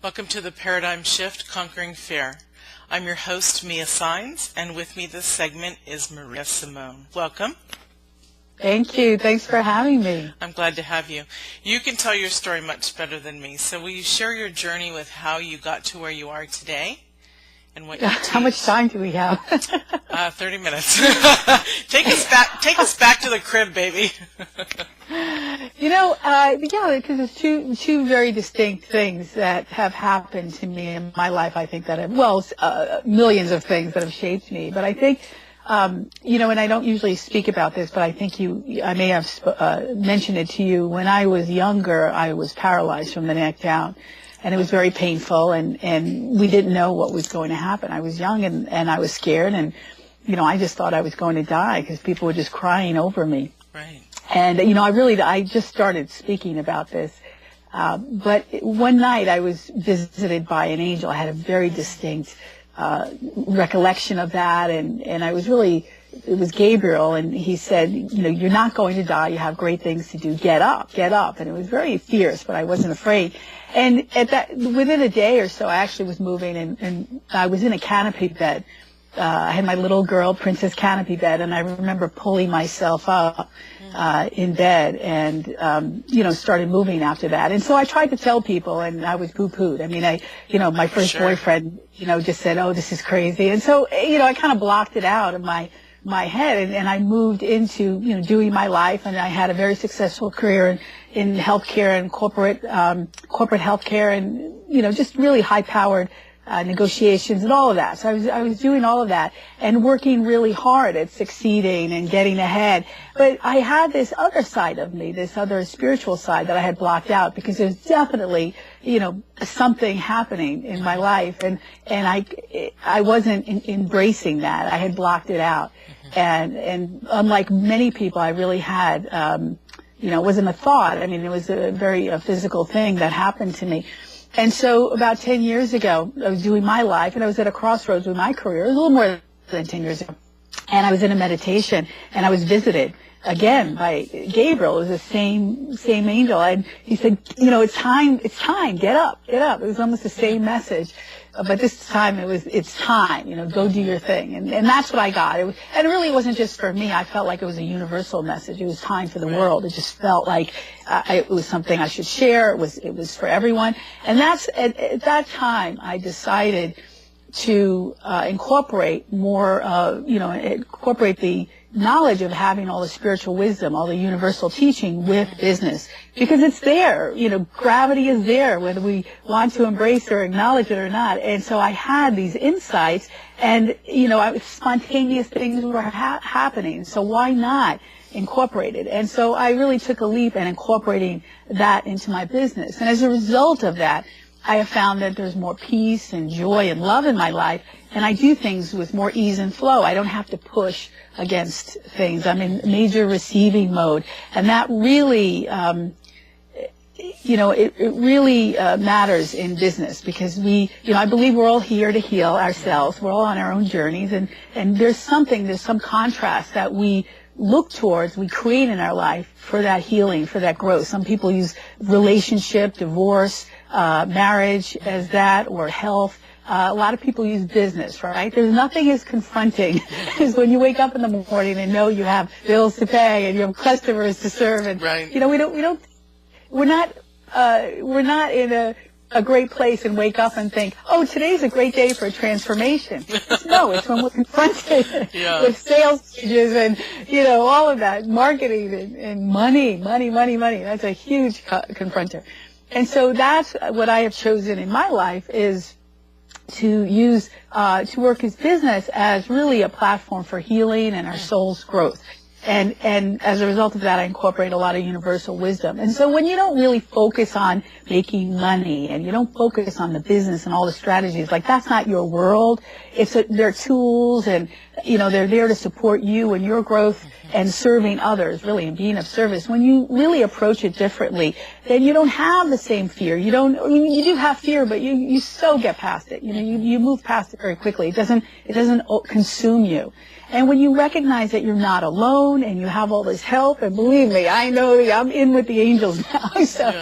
Welcome to the Paradigm Shift Conquering Fear. I'm your host, Maria Saenz, and with me this segment is Maria Simone. Welcome. Thank you. Thanks for having me. I'm glad to have you. You can tell your story much better than me, so will you share your journey with how you got to where you are today and what you teach? How much time do we have? 30 minutes. Take us back to the crib, baby. Because it's two very distinct things that have happened to me in my life. I think that millions of things that have shaped me. But I think, and I don't usually speak about this, but I think I may have mentioned it to you. When I was younger, I was paralyzed from the neck down. And it was very painful, and we didn't know what was going to happen. I was young, and I was scared, and, I just thought I was going to die because people were just crying over me. Right. And, I just started speaking about this. But one night I was visited by an angel. I had a very distinct recollection of that, and I was it was Gabriel, and he said, you're not going to die. You have great things to do. Get up. And it was very fierce, but I wasn't afraid. And within a day or so, I actually was moving, and I was in a canopy bed. I had my little girl princess canopy bed, and I remember pulling myself up in bed and started moving after that. And so I tried to tell people, and I was poo-pooed. I mean, my first boyfriend, just said, "Oh, this is crazy." And so, I kind of blocked it out of my head, and I moved into, doing my life, and I had a very successful career in healthcare and corporate healthcare, and, just really high-powered negotiations and all of that. So I was doing all of that and working really hard at succeeding and getting ahead. But I had this other side of me, this other spiritual side that I had blocked out because there's definitely, something happening in my life, and I wasn't embracing that. I had blocked it out. And unlike many people, I really had, it wasn't a thought. I mean, it was a very physical thing that happened to me. And so about 10 years ago, I was doing my life, and I was at a crossroads with my career. It was a little more than 10 years ago. And I was in a meditation, and I was visited again by Gabriel. It was the same angel. And he said, it's time, get up. It was almost the same message. But this time it's time, go do your thing. And that's what I got. And it really wasn't just for me. I felt like it was a universal message. It was time for the world. It just felt like it was something I should share. It was for everyone. And that's, at that time, I decided to incorporate more, incorporate the knowledge of having all the spiritual wisdom, all the universal teaching with business, because it's there. Gravity is there, whether we want to embrace or acknowledge it or not. And so I had these insights, and spontaneous things were happening. So why not incorporate it? And so I really took a leap in incorporating that into my business. And as a result of that, I have found that there's more peace and joy and love in my life, and I do things with more ease and flow. I don't have to push against things. I'm in major receiving mode, and that really, it really matters in business, because I believe we're all here to heal ourselves. We're all on our own journeys, and there's some contrast that we look towards, we create in our life for that healing, for that growth. Some people use relationship, divorce, marriage as that, or health. A lot of people use business, right? There's nothing as confronting as when you wake up in the morning and know you have bills to pay and you have customers to serve. And, right. We're not in a great place and wake up and think, oh, today's a great day for a transformation. No, it's when we're confronted with sales pages and, all of that, marketing and money. That's a huge confronter. And so that's what I have chosen in my life, is to use, to work as business as really a platform for healing and our soul's growth. And as a result of that, I incorporate a lot of universal wisdom. And so when you don't really focus on making money, and you don't focus on the business and all the strategies, like that's not your world. They're tools, and, they're there to support you and your growth and serving others, really, and being of service. When you really approach it differently, then you don't have the same fear. You do have fear, but you so get past it. You move past it very quickly. It doesn't consume you. And when you recognize that you're not alone and you have all this help, and believe me, I know I'm in with the angels now, so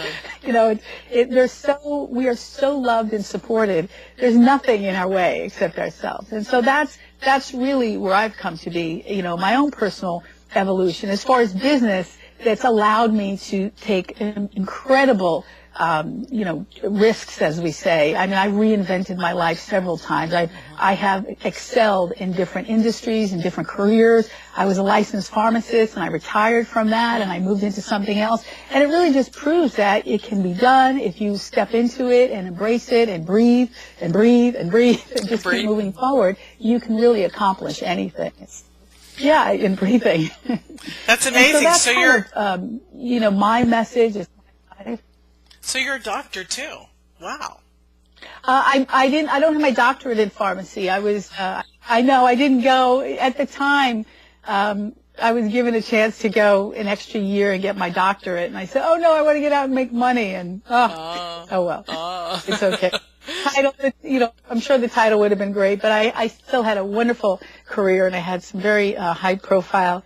we are so loved and supported. There's nothing in our way except ourselves. And so that's really where I've come to be, my own personal evolution. As far as business, that's allowed me to take incredible risks, as we say. I mean, I reinvented my life several times. I have excelled in different industries and different careers. I was a licensed pharmacist, and I retired from that, and I moved into something else. And it really just proves that it can be done if you step into it and embrace it and breathe and breathe and breathe and just keep moving forward. You can really accomplish anything. Yeah, in breathing. That's amazing. So you're, my message is. So you're a doctor too. Wow. I don't have my doctorate in pharmacy. I didn't go at the time. I was given a chance to go an extra year and get my doctorate, and I said, "Oh no, I want to get out and make money." And oh well, it's okay. Title, I'm sure the title would have been great, but I still had a wonderful career, and I had some very high-profile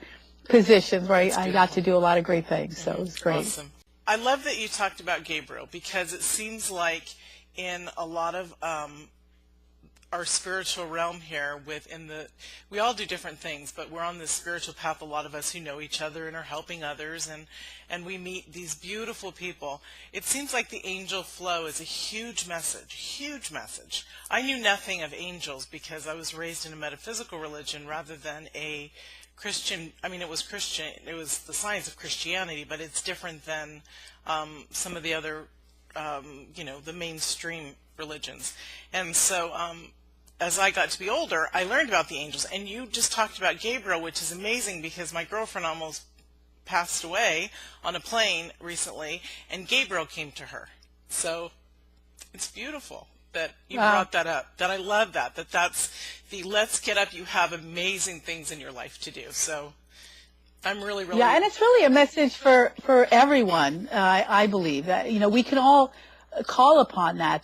positions where I got to do a lot of great things. So it was great. Awesome. I love that you talked about Gabriel, because it seems like in a lot of our spiritual realm here, we all do different things, but we're on this spiritual path, a lot of us who know each other and are helping others, and we meet these beautiful people. It seems like the angel flow is a huge message. I knew nothing of angels because I was raised in a metaphysical religion rather than a Christian. I mean, it was Christian. It was the science of Christianity, but it's different than some of the other, the mainstream religions. And so as I got to be older, I learned about the angels. And you just talked about Gabriel, which is amazing because my girlfriend almost passed away on a plane recently, and Gabriel came to her. So it's beautiful that you brought that up, that I love that's the let's get up, you have amazing things in your life to do. So I'm really yeah, and it's really a message for everyone. I believe that we can all call upon that.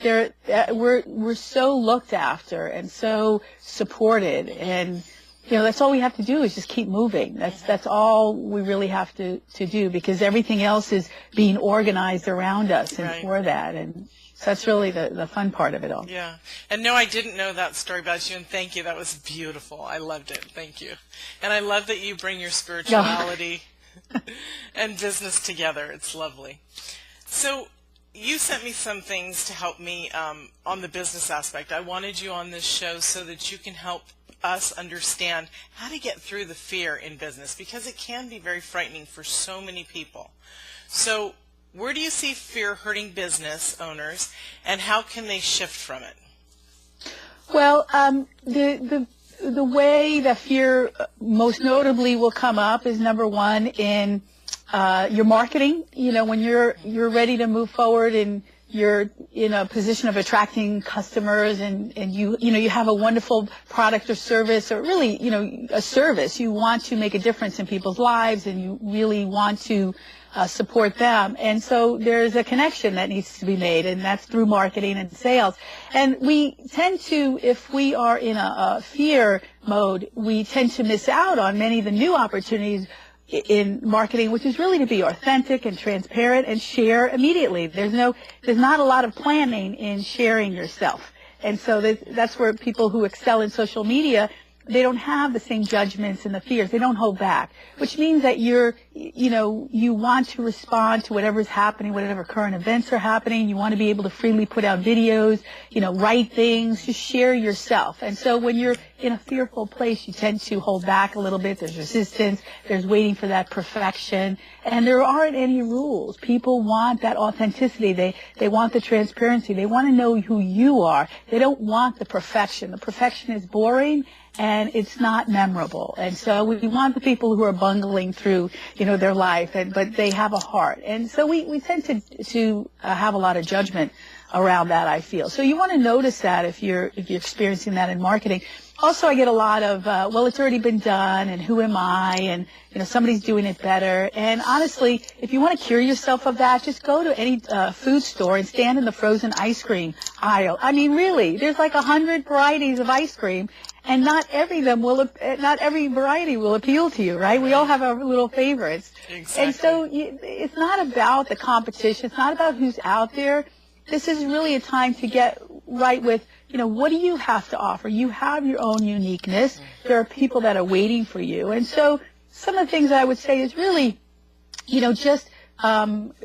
We're so looked after and so supported, and that's all we have to do is just keep moving. That's all we really have to do, because everything else is being organized around us and for that. And so that's really the fun part of it all. Yeah. And no, I didn't know that story about you, and thank you. That was beautiful. I loved it. Thank you. And I love that you bring your spirituality and business together. It's lovely. So you sent me some things to help me on the business aspect. I wanted you on this show so that you can help us understand how to get through the fear in business, because it can be very frightening for so many people. So where do you see fear hurting business owners, and how can they shift from it? Well, the way that fear most notably will come up is, number one, in your marketing. When you're ready to move forward and you're in a position of attracting customers, and you have a wonderful product or service, or really a service. You want to make a difference in people's lives, and you really want to support them. And so there's a connection that needs to be made, and that's through marketing and sales. And we tend to, if we are in a fear mode, we tend to miss out on many of the new opportunities in marketing, which is really to be authentic and transparent and share immediately. There's not a lot of planning in sharing yourself. And so that's where people who excel in social media, they don't have the same judgments and the fears. They don't hold back, which means that you want to respond to whatever's happening, whatever current events are happening. You want to be able to freely put out videos, write things, just share yourself. And so when you're in a fearful place, you tend to hold back a little bit. There's resistance. There's waiting for that perfection. And there aren't any rules. People want that authenticity. They want the transparency. They want to know who you are. They don't want the perfection. The perfection is boring, and it's not memorable. And so we want the people who are bungling through, their life, but they have a heart. And so we tend to have a lot of judgment around that, I feel. So you want to notice that if you're experiencing that in marketing. Also, I get a lot of, well, it's already been done, and who am I, and, somebody's doing it better. And honestly, if you want to cure yourself of that, just go to any food store and stand in the frozen ice cream aisle. I mean, really, there's like 100 varieties of ice cream, and not every variety will appeal to you, right? We all have our little favorites. Exactly. And so it's not about the competition. It's not about who's out there. This is really a time to get right with, what do you have to offer? You have your own uniqueness. There are people that are waiting for you. And so some of the things I would say is really, just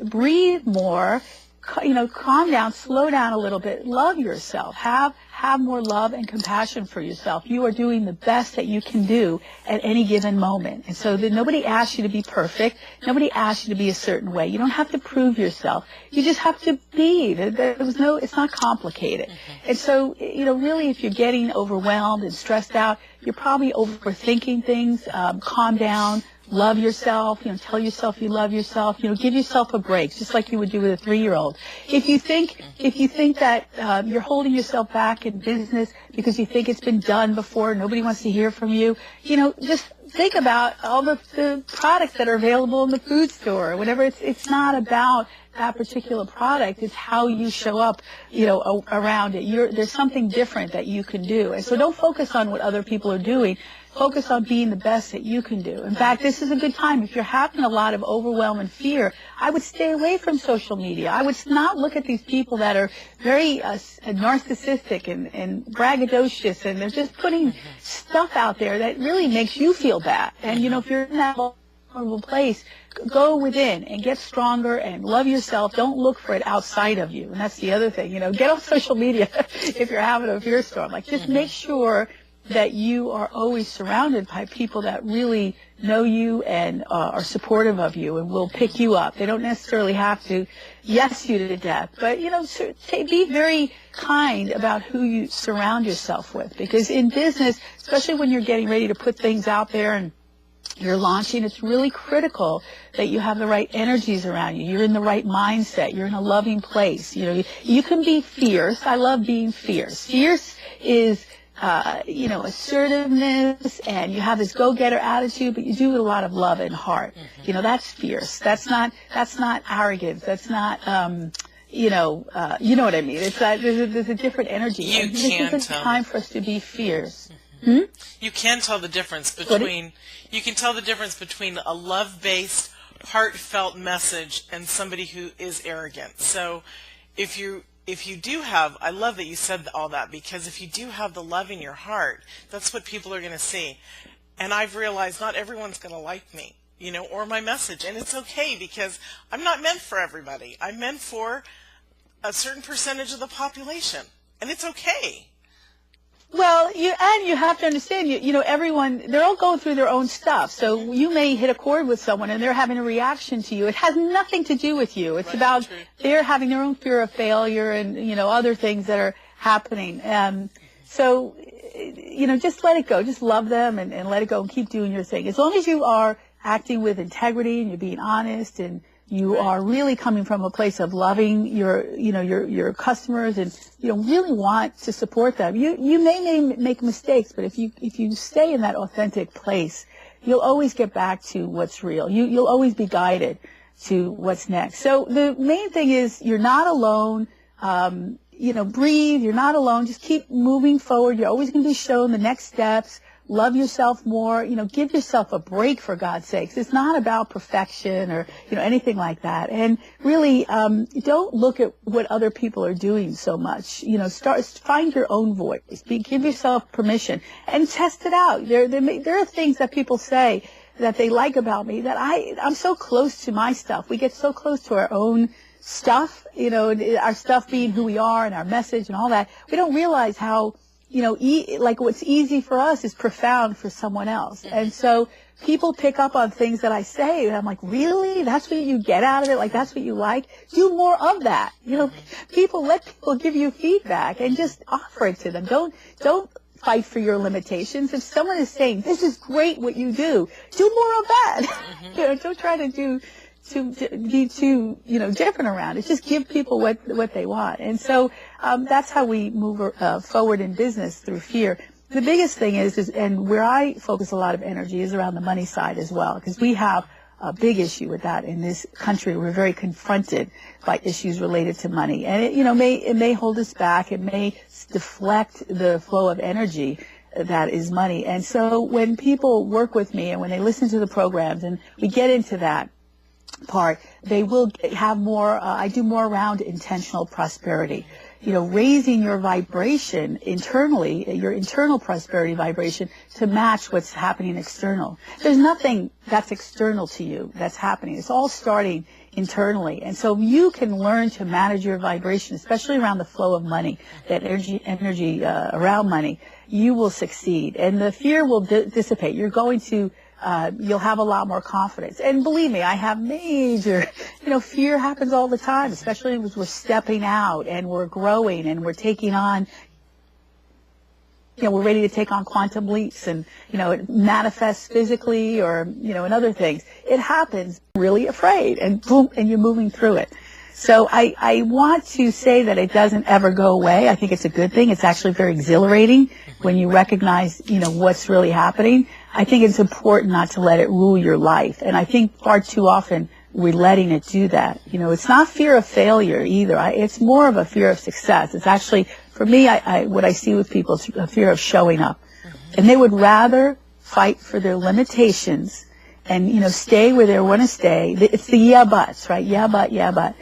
breathe more, calm down, slow down a little bit, love yourself, have more love and compassion for yourself. You are doing the best that you can do at any given moment. And so nobody asks you to be perfect. Nobody asks you to be a certain way. You don't have to prove yourself. You just have to be. It's not complicated. And so, really if you're getting overwhelmed and stressed out, you're probably overthinking things. Calm down. Love yourself, tell yourself you love yourself, give yourself a break, just like you would do with a 3-year-old. If you think that you're holding yourself back in business because you think it's been done before, nobody wants to hear from you, just think about all the products that are available in the food store or whatever. It's not about that particular product. It's how you show up, around it. There's something different that you can do. And so don't focus on what other people are doing. Focus on being the best that you can do. In fact, this is a good time. If you're having a lot of overwhelm and fear, I would stay away from social media. I would not look at these people that are very narcissistic and braggadocious, and they're just putting stuff out there that really makes you feel bad. And, if you're in that vulnerable place, go within and get stronger and love yourself. Don't look for it outside of you. And that's the other thing. Get off social media if you're having a fear storm. Just make sure that you are always surrounded by people that really know you and are supportive of you and will pick you up. They don't necessarily have to yes you to death, but, be very kind about who you surround yourself with. Because in business, especially when you're getting ready to put things out there and you're launching, it's really critical that you have the right energies around you. You're in the right mindset. You're in a loving place. You can be fierce. I love being fierce. Fierce is assertiveness, and you have this go-getter attitude, but you do it with a lot of love and heart. That's fierce. That's not arrogance. That's not, you know what I mean. It's there's a different energy. This is a time for us to be fierce. You can tell the difference between a love-based, heartfelt message and somebody who is arrogant. So if you do have, I love that you said all that, because if you do have the love in your heart, that's what people are going to see. And I've realized not everyone's going to like me, or my message. And it's okay, because I'm not meant for everybody. I'm meant for a certain percentage of the population. And it's okay. Well, you have to understand, everyone, they're all going through their own stuff. So you may hit a chord with someone and they're having a reaction to you. It has nothing to do with you. It's about they're having their own fear of failure and, other things that are happening. So, just let it go. Just love them and let it go and keep doing your thing. As long as you are acting with integrity and you're being honest and you are really coming from a place of loving your customers and really want to support them. You may make mistakes, but if you stay in that authentic place, you'll always get back to what's real. You'll always be guided to what's next. So the main thing is you're not alone. Breathe. You're not alone. Just keep moving forward. You're always going to be shown the next steps. Love yourself more, give yourself a break, for God's sakes. It's not about perfection or, anything like that. And really, don't look at what other people are doing so much. Find your own voice. Give yourself permission and test it out. There are things that people say that they like about me that I'm so close to my stuff. We get so close to our own stuff, our stuff being who we are and our message and all that. We don't realize how like what's easy for us is profound for someone else. And so people pick up on things that I say, and I'm like, really? That's what you get out of it? Like, that's what you like? Do more of that. Let people give you feedback and just offer it to them. Don't fight for your limitations. If someone is saying, this is great what you do more of that. Don't try to be too different around it. Just give people what they want. And so that's how we move forward in business, through fear. the biggest thing is, and where I focus a lot of energy is around the money side as well, because we have a big issue with that in this country. We're very confronted by issues related to money, and it may hold us back. It may deflect the flow of energy that is money. And so when people work with me and when they listen to the programs and we get into that part, they will have more, I do more around intentional prosperity. Raising your vibration internally, your internal prosperity vibration to match what's happening external. There's nothing that's external to you that's happening. It's all starting internally. And so you can learn to manage your vibration, especially around the flow of money, that energy around money, you will succeed. And the fear will dissipate. You're going to you'll have a lot more confidence. And believe me, I have major, fear happens all the time, especially as we're stepping out and we're growing and we're taking on, we're ready to take on quantum leaps and, it manifests physically or, in other things. It happens really afraid and boom, and you're moving through it. So I want to say that it doesn't ever go away. I think it's a good thing. It's actually very exhilarating when you recognize, what's really happening. I think it's important not to let it rule your life. And I think far too often we're letting it do that. It's not fear of failure either. It's more of a fear of success. It's actually, for me, what I see with people is a fear of showing up. And they would rather fight for their limitations and, stay where they want to stay. It's the yeah buts, right? Yeah, but.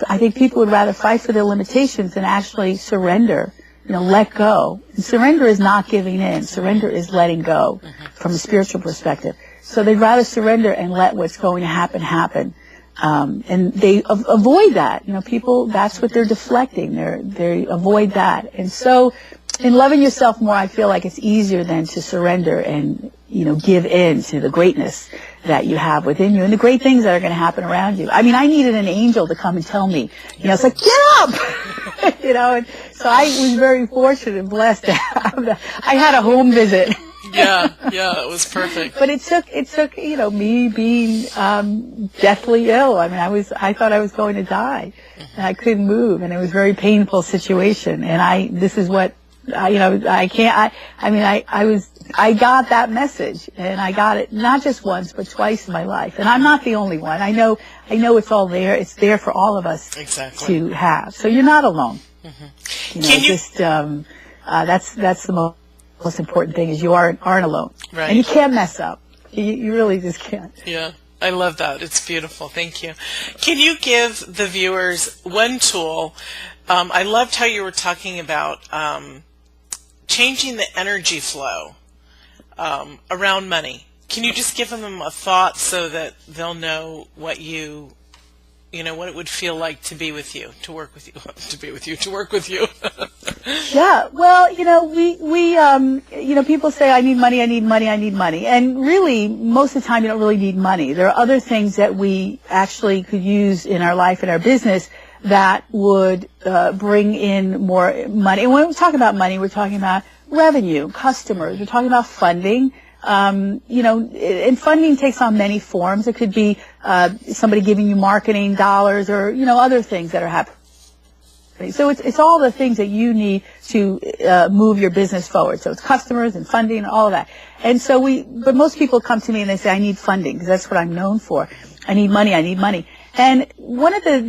I think people would rather fight for their limitations than actually surrender, let go. And surrender is not giving in. Surrender is letting go from a spiritual perspective. So they'd rather surrender and let what's going to happen. And they avoid that. People, that's what they're deflecting. They avoid that. And so in loving yourself more, I feel like it's easier than to surrender and, give in to the greatness that you have within you and the great things that are going to happen around you. I mean, I needed an angel to come and tell me, it's like, get up! And so I was very fortunate and blessed to have that. I had a home visit. Yeah, it was perfect. But it took, me being, deathly ill. I mean, I thought I was going to die and I couldn't move and it was a very painful situation. And I got that message and I got it not just once, but twice in my life. And I'm not the only one. I know it's all there. It's there for all of us to have. So you're not alone. That's the most important thing is you aren't alone. Right. And you can't mess up. You really just can't. Yeah. I love that. It's beautiful. Thank you. Can you give the viewers one tool? I loved how you were talking about changing the energy flow around money. Can you just give them a thought so that they'll know what what it would feel like to be with you, to work with you, to work with you? Yeah, well, people say, I need money. And really, most of the time, you don't really need money. There are other things that we actually could use in our life, in our business, that would bring in more money. And when we talk about money, we're talking about revenue, customers. We're talking about funding. And funding takes on many forms. It could be somebody giving you marketing dollars or, other things that are happening. So it's all the things that you need to move your business forward. So it's customers and funding and all of that. And so but most people come to me and they say, I need funding because that's what I'm known for. I need money. And one of the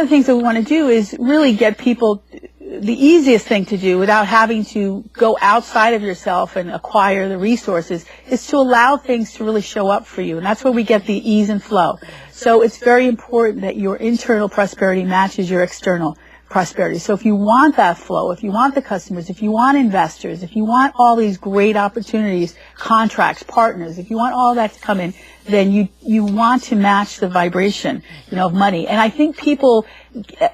things that we want to do is really get people, the easiest thing to do without having to go outside of yourself and acquire the resources is to allow things to really show up for you. And that's where we get the ease and flow. So it's very important that your internal prosperity matches your external prosperity. So if you want that flow, if you want the customers, if you want investors, if you want all these great opportunities, contracts, partners, if you want all that to come in, then you want to match the vibration, of money. And I think people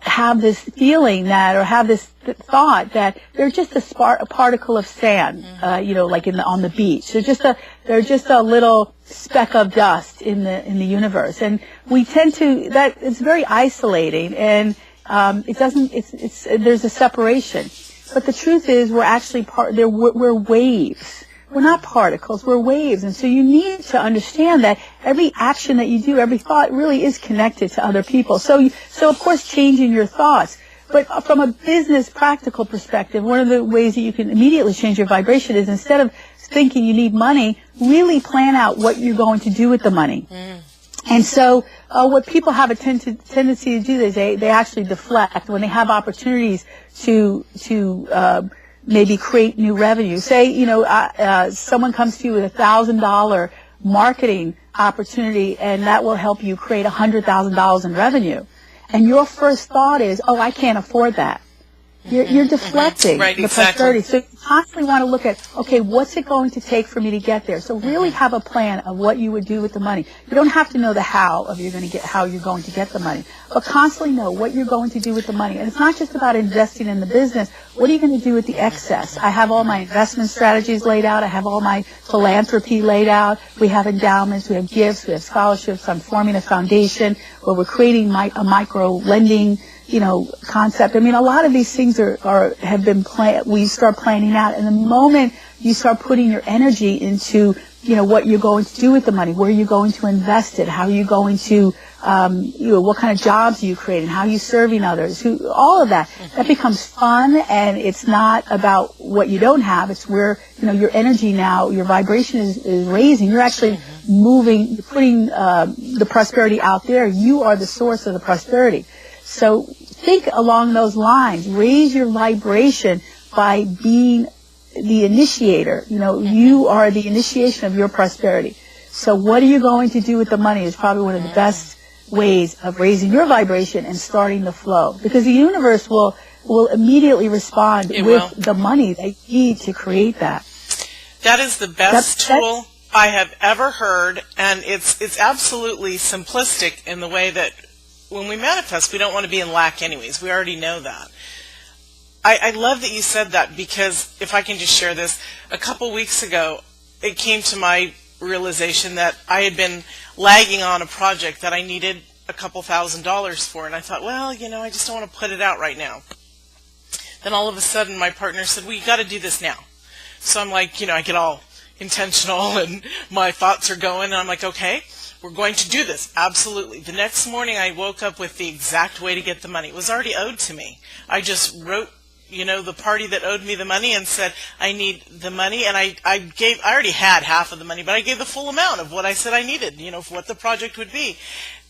have this feeling or have this thought that they're just a particle of sand, like on the beach. They're just a little speck of dust in the universe. And we tend to, it's very isolating and there's a separation. But the truth is we're actually we're waves. We're not particles, we're waves. And so you need to understand that every action that you do, every thought really is connected to other people. So of course, changing your thoughts But from a business practical perspective, one of the ways that you can immediately change your vibration is instead of thinking you need money, really plan out what you're going to do with the money. And so what people have a tendency to do is they actually deflect when they have opportunities to maybe create new revenue. Say, someone comes to you with $1,000 marketing opportunity, and that will help you create $100,000 in revenue. And your first thought is, oh, I can't afford that. You're deflecting the prosperity. So you constantly want to look at, okay, what's it going to take for me to get there? So really have a plan of what you would do with the money. You don't have to know the how you're going to get the money, but constantly know what you're going to do with the money. And it's not just about investing in the business. What are you going to do with the excess? I have all my investment strategies laid out. I have all my philanthropy laid out. We have endowments. We have gifts. We have scholarships. I'm forming a foundation where we're creating a micro lending concept. I mean, a lot of these things have been planned. We start planning out, and the moment you start putting your energy into, what you're going to do with the money, where you're going to invest it, how you're going to, what kind of jobs are you creating, how are you serving others, all of that becomes fun, and it's not about what you don't have. It's where, your energy now, your vibration is raising. You're actually moving, you're putting the prosperity out there. You are the source of the prosperity. So think along those lines. Raise your vibration by being the initiator. You are the initiation of your prosperity. So what are you going to do with the money is probably one of the best ways of raising your vibration and starting the flow. Because the universe will immediately respond with the money they need to create that. That is the best tool I have ever heard, and it's absolutely simplistic in the way that when we manifest, we don't want to be in lack anyways. We already know that. I love that you said that, because if I can just share this, a couple weeks ago, it came to my realization that I had been lagging on a project that I needed a couple $1,000s for, and I thought, well, I just don't want to put it out right now. Then all of a sudden, my partner said, well, you got to do this now. So I'm like, I get all intentional, and my thoughts are going, and I'm like, okay, we're going to do this. Absolutely. The next morning, I woke up with the exact way to get the money. It was already owed to me. I just wrote, the party that owed me the money and said, I need the money. And I already had half of the money, but I gave the full amount of what I said I needed, for what the project would be.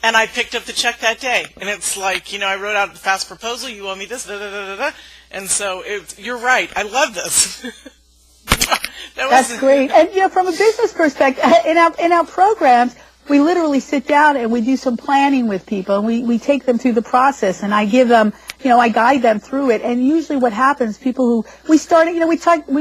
And I picked up the check that day. And it's like, I wrote out the fast proposal. You owe me this, da, da, da, da, da. And so you're right. I love this. That's great. And, from a business perspective, in our programs, we literally sit down and we do some planning with people, and we take them through the process, and I give them, I guide them through it. And usually what happens, people who we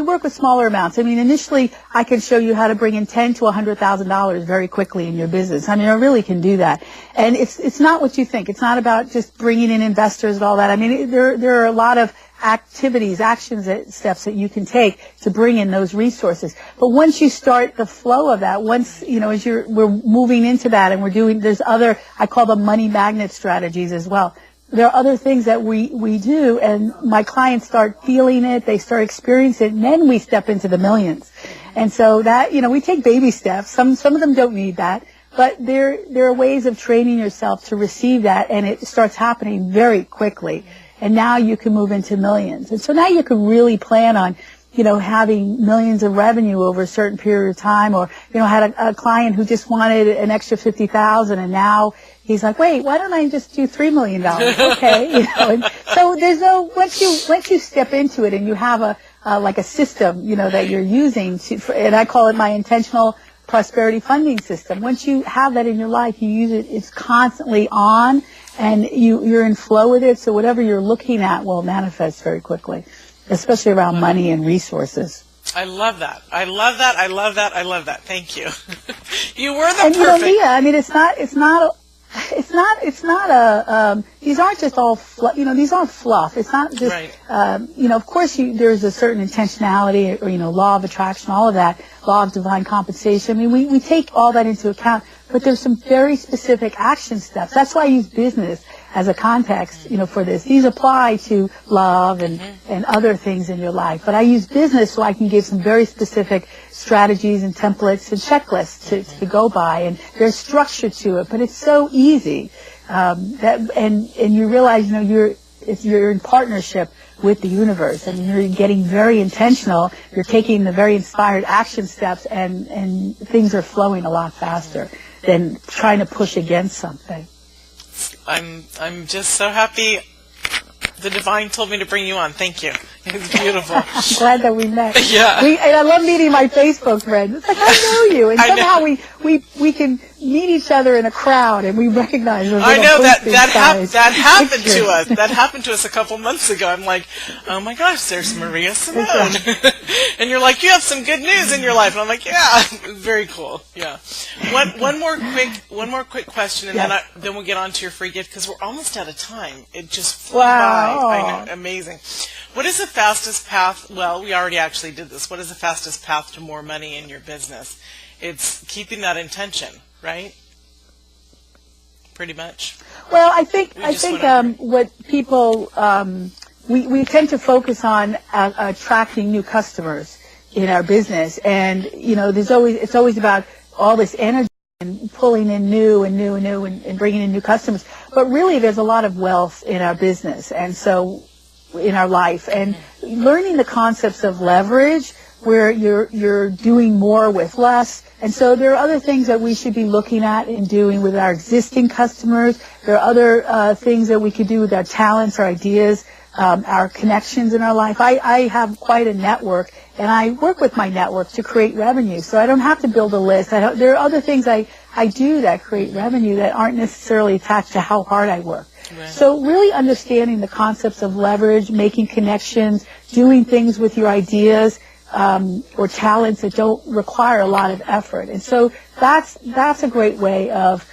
work with smaller amounts. I mean, initially I can show you how to bring in $10,000 to $100,000 very quickly in your business. I mean, I really can do that. And it's not what you think. It's not about just bringing in investors and all that. I mean, there are a lot of steps that you can take to bring in those resources. But once you start the flow of that, as we're moving into that, and there's other, I call them money magnet strategies as well. There are other things that we do, and my clients start feeling it, they start experiencing it, and then we step into the millions. And so that, we take baby steps. Some of them don't need that, but there are ways of training yourself to receive that, and it starts happening very quickly. And now you can move into millions. And so now you can really plan on, having millions of revenue over a certain period of time. Or, had a client who just wanted an extra $50,000, and now he's like, wait, why don't I just do $3 million? Okay. And so there's once you step into it and you have a system, that you're using and I call it my intentional prosperity funding system. Once you have that in your life, you use it, it's constantly on. And you're in flow with it, so whatever you're looking at will manifest very quickly, especially around money and resources. I love that. I love that. I love that. I love that. Thank you. You were the and perfect. Leah, I mean, it's not a. These aren't just all. These aren't fluff. It's not just. Right. Of course, there's a certain intentionality, or law of attraction, all of that, law of divine compensation. I mean, we take all that into account. But there's some very specific action steps. That's why I use business as a context, for this. These apply to love and other things in your life. But I use business so I can give some very specific strategies and templates and checklists to go by. And there's structure to it, but it's so easy. And you realize, you're in partnership with the universe. I mean, you're getting very intentional. You're taking the very inspired action steps, and things are flowing a lot faster than trying to push against something. I'm just so happy the divine told me to bring you on. Thank you. It's beautiful. I'm glad that we met. Yeah. And I love meeting my Facebook friends. It's like, I know you. And somehow we can meet each other in a crowd and we recognize those I know that happened pictures. to us. That happened to us a couple months ago. I'm like, oh my gosh, there's Maria Simone. And you're like, you have some good news in your life. And I'm like, yeah, very cool. Yeah. One more quick question, and then we'll get on to your free gift because we're almost out of time. It just flew by. I know, amazing. What is the fastest path? Well, we already actually did this. What is the fastest path to more money in your business? It's keeping that intention, right? Pretty much. Well, I think what people we tend to focus on attracting new customers in our business, and it's always about all this energy and pulling in new and bringing in new customers. But really, there's a lot of wealth in our business, and so in our life, and learning the concepts of leverage, where you're doing more with less. And so there are other things that we should be looking at and doing with our existing customers. There are other things that we could do with our talents, our ideas, our connections in our life. I have quite a network, and I work with my network to create revenue. So I don't have to build a list. There are other things I do that create revenue that aren't necessarily attached to how hard I work. Right. So really understanding the concepts of leverage, making connections, doing things with your ideas, or talents that don't require a lot of effort. And so that's a great way of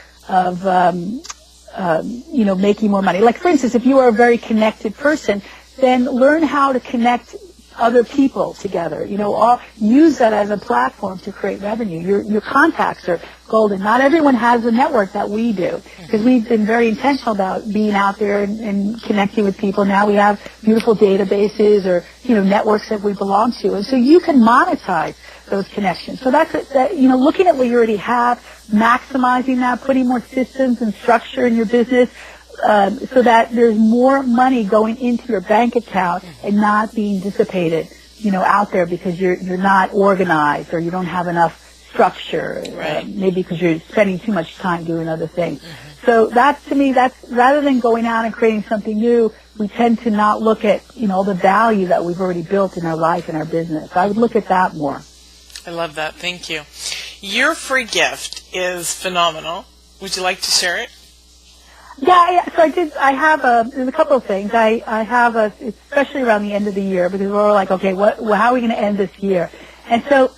making more money. Like, for instance, if you are a very connected person, then learn how to connect other people together. Use that as a platform to create revenue. Your contacts are golden. Not everyone has a network that we do, because we've been very intentional about being out there and connecting with people. Now we have beautiful databases or networks that we belong to, and so you can monetize those connections. So that's looking at what you already have, maximizing that, putting more systems and structure in your business, so that there's more money going into your bank account and not being dissipated, out there because you're not organized or you don't have enough structure, right. Maybe because you're spending too much time doing other things. Mm-hmm. So to me, that's rather than going out and creating something new, we tend to not look at, all the value that we've already built in our life and our business. I would look at that more. I love that. Thank you. Your free gift is phenomenal. Would you like to share it? Yeah, so there's a couple of things. I have especially around the end of the year, because we're all like, okay, how are we going to end this year? And so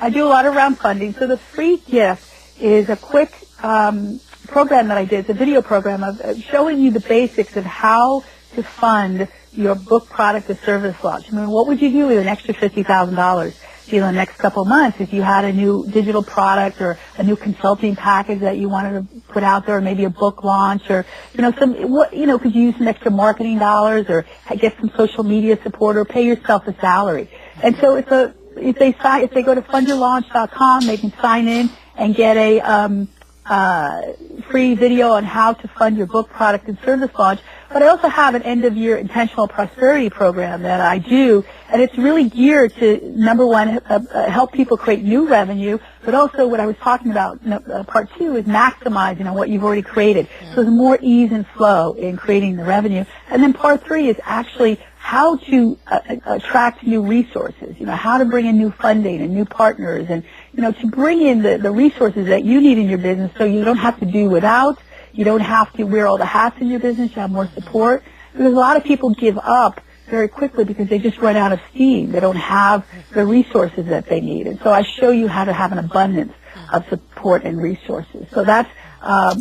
I do a lot around funding. So the free gift is a quick program that I did. It's a video program of showing you the basics of how to fund your book, product, or service launch. I mean, what would you do with an extra $50,000? In the next couple of months, if you had a new digital product or a new consulting package that you wanted to put out there, or maybe a book launch, or could you use some extra marketing dollars, or get some social media support, or pay yourself a salary. And so if they go to fundyourlaunch.com, they can sign in and get a free video on how to fund your book, product, and service launch. But I also have an end-of-year intentional prosperity program that I do, and it's really geared to, number one, help people create new revenue, but also what I was talking about, part two, is maximizing on what you've already created. So there's more ease and flow in creating the revenue. And then part three is actually how to attract new resources, how to bring in new funding and new partners, and, to bring in the resources that you need in your business so you don't have to do without. You don't have to wear all the hats in your business. You have more support. Because a lot of people give up very quickly because they just run out of steam. They don't have the resources that they need. And so I show you how to have an abundance of support and resources. So that's,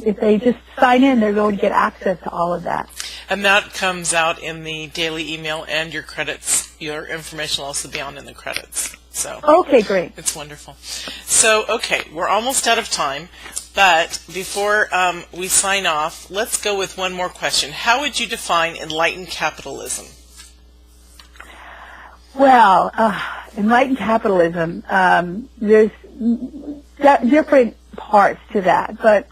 if they just sign in, they're going to get access to all of that. And that comes out in the daily email, and your credits, your information will also be on in the credits. So okay, great. It's wonderful. So, okay, we're almost out of time, but before we sign off, let's go with one more question. How would you define enlightened capitalism? Well, enlightened capitalism, there's different parts to that, but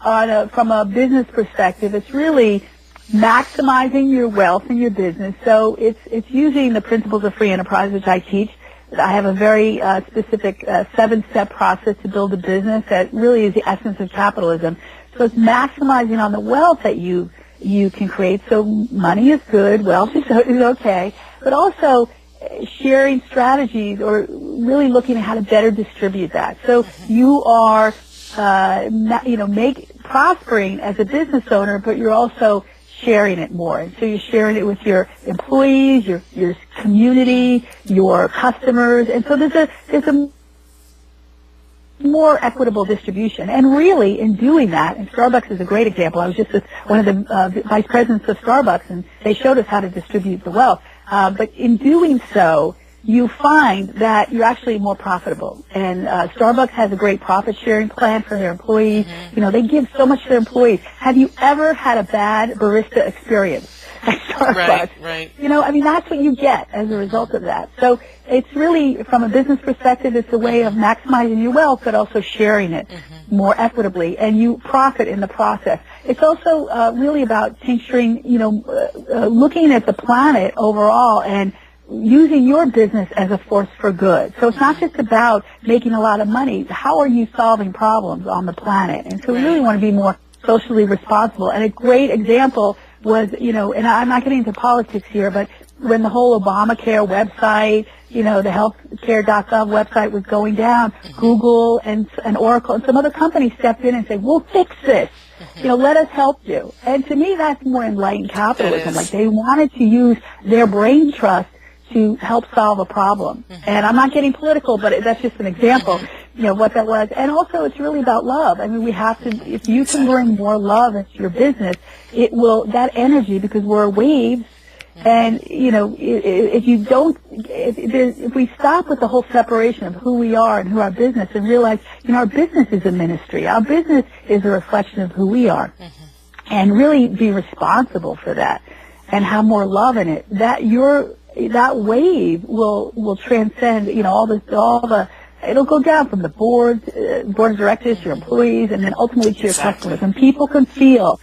from a business perspective, it's really maximizing your wealth in your business. So it's using the principles of free enterprise, which I teach. I have a very specific 7-step process to build a business that really is the essence of capitalism. So it's maximizing on the wealth that you can create. So money is good, wealth is okay, but also sharing strategies or really looking at how to better distribute that. So you are, prospering as a business owner, but you're also sharing it more. And so you're sharing it with your employees, your community, your customers. And so there's a more equitable distribution. And really, in doing that, and Starbucks is a great example. I was just with one of the vice presidents of Starbucks, and they showed us how to distribute the wealth. But in doing so, you find that you're actually more profitable. And Starbucks has a great profit-sharing plan for their employees. They give so much to their employees. Have you ever had a bad barista experience at Starbucks? Right. That's what you get as a result of that. So it's really, from a business perspective, it's a way of maximizing your wealth, but also sharing it more equitably, and you profit in the process. It's also really about tincturing, looking at the planet overall and using your business as a force for good. So it's not just about making a lot of money. How are you solving problems on the planet? And so we really want to be more socially responsible. And a great example was, and I'm not getting into politics here, but when the whole Obamacare website, the healthcare.gov website was going down, Google and Oracle and some other companies stepped in and said, we'll fix this. Let us help you. And to me, that's more enlightened capitalism. Like, they wanted to use their brain trust to help solve a problem. And I'm not getting political, but that's just an example, what that was. And also, it's really about love. We have to, if you can bring more love into your business, it will, that energy, because we're waves, and, if we stop with the whole separation of who we are and who our business, and realize, our business is a ministry. Our business is a reflection of who we are. And really be responsible for that and have more love in it. That wave will transcend, all the, it'll go down from the board of directors to your employees, and then ultimately to your customers. And people can feel,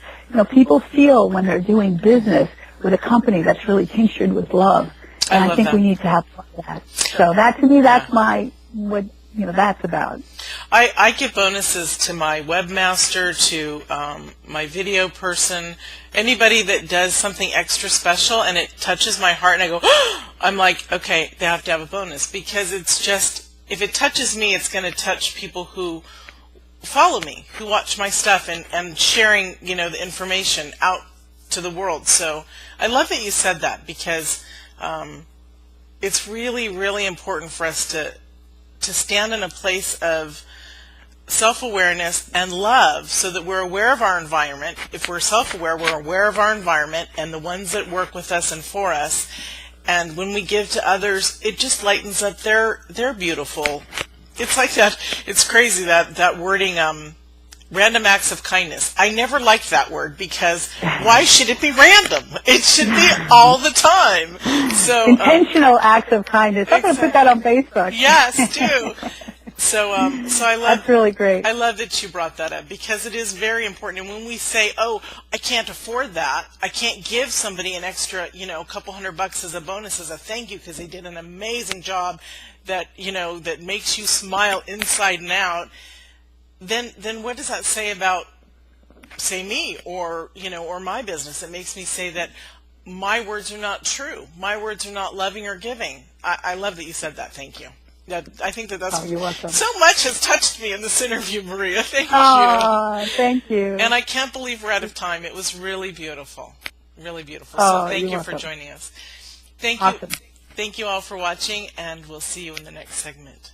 people feel when they're doing business with a company that's really tinctured with love. And I think we need to have that. So that, to me, that's what that's about. I give bonuses to my webmaster, to my video person, anybody that does something extra special, and it touches my heart, and I go, I'm like, okay, they have to have a bonus, because it's just, if it touches me, it's going to touch people who follow me, who watch my stuff, and sharing, the information out to the world. So I love that you said that, because it's really, really important for us to stand in a place of self-awareness and love, so that we're aware of our environment. If we're self-aware, we're aware of our environment and the ones that work with us and for us. And when we give to others, it just lightens up their beautiful. It's like that. It's crazy, that wording, random acts of kindness. I never liked that word, because why should it be random? It should be all the time. So intentional acts of kindness. I'm going to put that on Facebook. Yes, do. So I love. That's really great. I love that you brought that up, because it is very important. And when we say, "Oh, I can't afford that. I can't give somebody an extra, a couple $100 as a bonus, as a thank you, because they did an amazing job that that makes you smile inside and out," then what does that say about, say, me, or or my business? It makes me say that my words are not true. My words are not loving or giving. I love that you said that. Thank you. I think that's you're welcome. So much has touched me in this interview, Maria. Thank you. Thank you. And I can't believe we're out of time. It was really beautiful. Really beautiful. So thank you for joining us. Thank you. Awesome. Thank you all for watching, and we'll see you in the next segment.